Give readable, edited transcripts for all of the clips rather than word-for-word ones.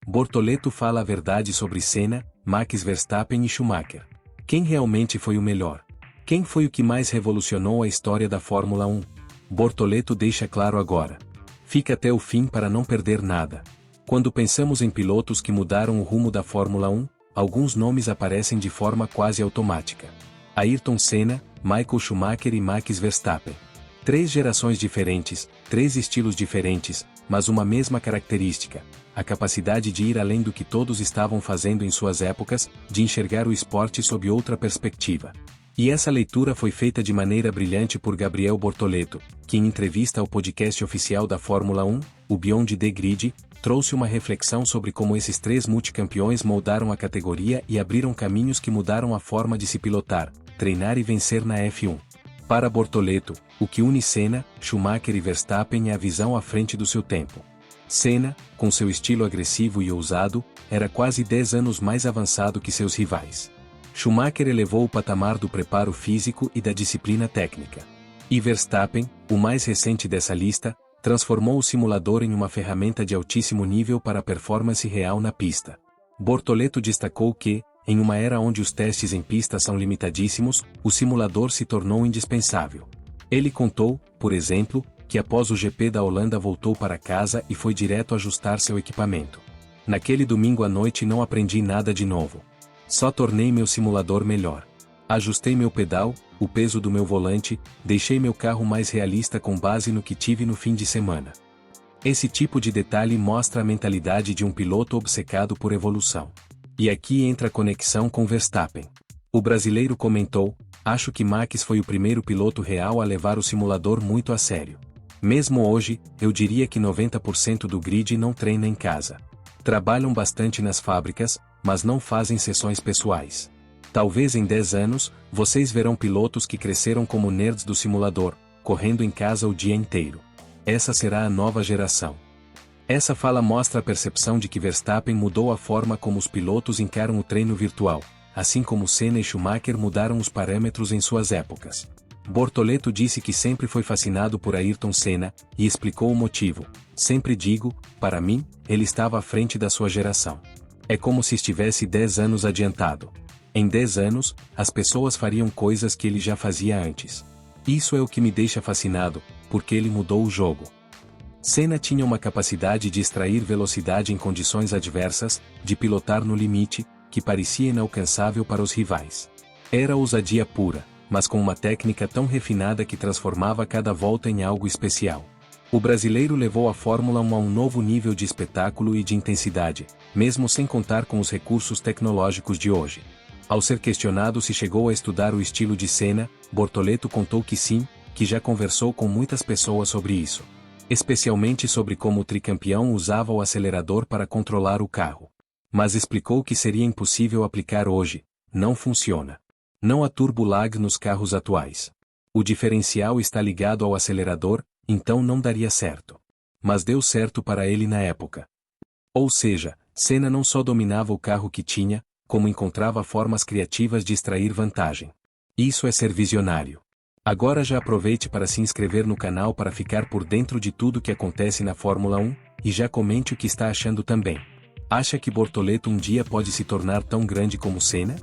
Bortoleto fala a verdade sobre Senna, Max Verstappen e Schumacher. Quem realmente foi o melhor? Quem foi o que mais revolucionou a história da Fórmula 1? Bortoleto deixa claro agora. Fica até o fim para não perder nada. Quando pensamos em pilotos que mudaram o rumo da Fórmula 1, alguns nomes aparecem de forma quase automática. Ayrton Senna, Michael Schumacher e Max Verstappen. 3 gerações diferentes, 3 estilos diferentes, mas uma mesma característica: a capacidade de ir além do que todos estavam fazendo em suas épocas, de enxergar o esporte sob outra perspectiva. E essa leitura foi feita de maneira brilhante por Gabriel Bortoleto, que em entrevista ao podcast oficial da Fórmula 1, o Beyond the Grid, trouxe uma reflexão sobre como esses 3 multicampeões moldaram a categoria e abriram caminhos que mudaram a forma de se pilotar, treinar e vencer na F1. Para Bortoleto, o que une Senna, Schumacher e Verstappen é a visão à frente do seu tempo. Senna, com seu estilo agressivo e ousado, era quase 10 anos mais avançado que seus rivais. Schumacher elevou o patamar do preparo físico e da disciplina técnica. E Verstappen, o mais recente dessa lista, transformou o simulador em uma ferramenta de altíssimo nível para a performance real na pista. Bortoleto destacou que, em uma era onde os testes em pista são limitadíssimos, o simulador se tornou indispensável. Ele contou, por exemplo, que após o GP da Holanda voltou para casa e foi direto ajustar seu equipamento. Naquele domingo à noite não aprendi nada de novo. Só tornei meu simulador melhor. Ajustei meu pedal, o peso do meu volante, deixei meu carro mais realista com base no que tive no fim de semana. Esse tipo de detalhe mostra a mentalidade de um piloto obcecado por evolução. E aqui entra a conexão com Verstappen. O brasileiro comentou: acho que Max foi o primeiro piloto real a levar o simulador muito a sério. Mesmo hoje, eu diria que 90% do grid não treina em casa. Trabalham bastante nas fábricas, mas não fazem sessões pessoais. Talvez em 10 anos, vocês verão pilotos que cresceram como nerds do simulador, correndo em casa o dia inteiro. Essa será a nova geração. Essa fala mostra a percepção de que Verstappen mudou a forma como os pilotos encaram o treino virtual, assim como Senna e Schumacher mudaram os parâmetros em suas épocas. Bortoleto disse que sempre foi fascinado por Ayrton Senna, e explicou o motivo: sempre digo, para mim, ele estava à frente da sua geração. É como se estivesse 10 anos adiantado. Em 10 anos, as pessoas fariam coisas que ele já fazia antes. Isso é o que me deixa fascinado, porque ele mudou o jogo. Senna tinha uma capacidade de extrair velocidade em condições adversas, de pilotar no limite, que parecia inalcançável para os rivais. Era ousadia pura, mas com uma técnica tão refinada que transformava cada volta em algo especial. O brasileiro levou a Fórmula 1 a um novo nível de espetáculo e de intensidade, mesmo sem contar com os recursos tecnológicos de hoje. Ao ser questionado se chegou a estudar o estilo de Senna, Bortoleto contou que sim, que já conversou com muitas pessoas sobre isso. Especialmente sobre como o tricampeão usava o acelerador para controlar o carro. Mas explicou que seria impossível aplicar hoje: não funciona. Não há turbo lag nos carros atuais. O diferencial está ligado ao acelerador, então não daria certo. Mas deu certo para ele na época. Ou seja, Senna não só dominava o carro que tinha, como encontrava formas criativas de extrair vantagem. Isso é ser visionário. Agora já aproveite para se inscrever no canal para ficar por dentro de tudo que acontece na Fórmula 1, e já comente o que está achando também. Acha que Bortoleto um dia pode se tornar tão grande como Senna?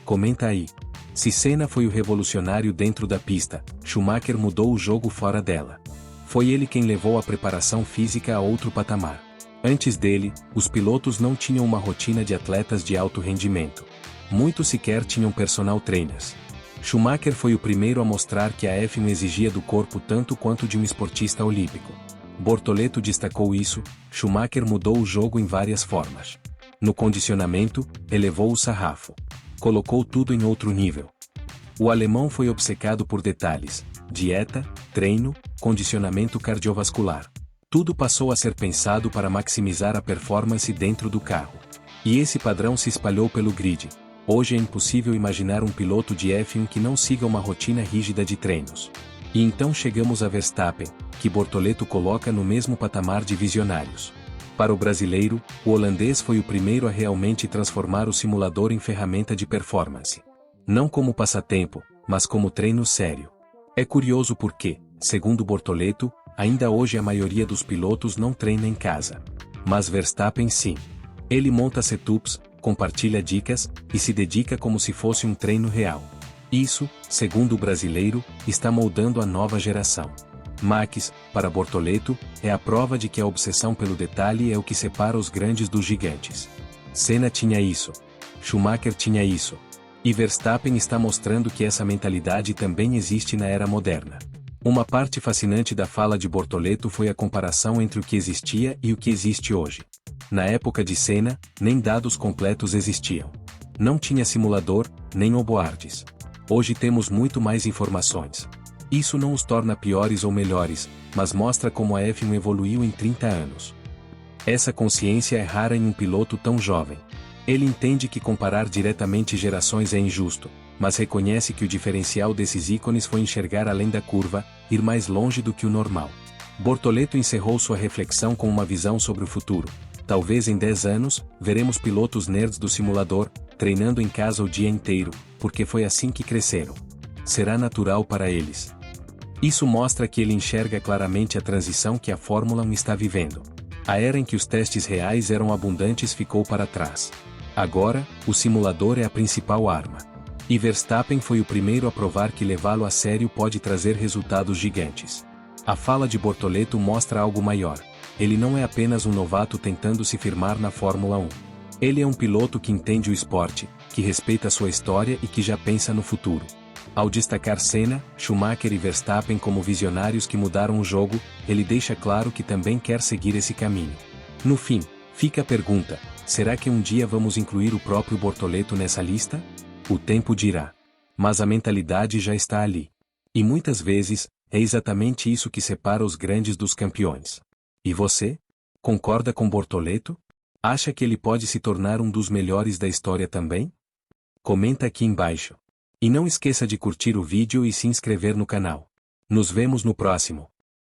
Comenta aí. Se Senna foi o revolucionário dentro da pista, Schumacher mudou o jogo fora dela. Foi ele quem levou a preparação física a outro patamar. Antes dele, os pilotos não tinham uma rotina de atletas de alto rendimento. Muitos sequer tinham personal trainers. Schumacher foi o primeiro a mostrar que a F1 exigia do corpo tanto quanto de um esportista olímpico. Bortoleto destacou isso: Schumacher mudou o jogo em várias formas. No condicionamento, elevou o sarrafo. Colocou tudo em outro nível. O alemão foi obcecado por detalhes: dieta, treino, condicionamento cardiovascular. Tudo passou a ser pensado para maximizar a performance dentro do carro. E esse padrão se espalhou pelo grid. Hoje é impossível imaginar um piloto de F1 que não siga uma rotina rígida de treinos. E então chegamos a Verstappen, que Bortoleto coloca no mesmo patamar de visionários. Para o brasileiro, o holandês foi o primeiro a realmente transformar o simulador em ferramenta de performance. Não como passatempo, mas como treino sério. É curioso porque, segundo Bortoleto, ainda hoje a maioria dos pilotos não treina em casa. Mas Verstappen sim. Ele monta setups, compartilha dicas, e se dedica como se fosse um treino real. Isso, segundo o brasileiro, está moldando a nova geração. Max, para Bortoleto, é a prova de que a obsessão pelo detalhe é o que separa os grandes dos gigantes. Senna tinha isso. Schumacher tinha isso. E Verstappen está mostrando que essa mentalidade também existe na era moderna. Uma parte fascinante da fala de Bortoleto foi a comparação entre o que existia e o que existe hoje. Na época de Senna, nem dados completos existiam. Não tinha simulador, nem onboards. Hoje temos muito mais informações. Isso não os torna piores ou melhores, mas mostra como a F1 evoluiu em 30 anos. Essa consciência é rara em um piloto tão jovem. Ele entende que comparar diretamente gerações é injusto, mas reconhece que o diferencial desses ícones foi enxergar além da curva, ir mais longe do que o normal. Bortoleto encerrou sua reflexão com uma visão sobre o futuro. Talvez em 10 anos, veremos pilotos nerds do simulador, treinando em casa o dia inteiro, porque foi assim que cresceram. Será natural para eles. Isso mostra que ele enxerga claramente a transição que a Fórmula 1 está vivendo. A era em que os testes reais eram abundantes ficou para trás. Agora, o simulador é a principal arma. E Verstappen foi o primeiro a provar que levá-lo a sério pode trazer resultados gigantes. A fala de Bortoleto mostra algo maior. Ele não é apenas um novato tentando se firmar na Fórmula 1. Ele é um piloto que entende o esporte, que respeita sua história e que já pensa no futuro. Ao destacar Senna, Schumacher e Verstappen como visionários que mudaram o jogo, ele deixa claro que também quer seguir esse caminho. No fim, fica a pergunta: será que um dia vamos incluir o próprio Bortoleto nessa lista? O tempo dirá. Mas a mentalidade já está ali. E muitas vezes, é exatamente isso que separa os grandes dos campeões. E você? Concorda com Bortoleto? Acha que ele pode se tornar um dos melhores da história também? Comenta aqui embaixo. E não esqueça de curtir o vídeo e se inscrever no canal. Nos vemos no próximo.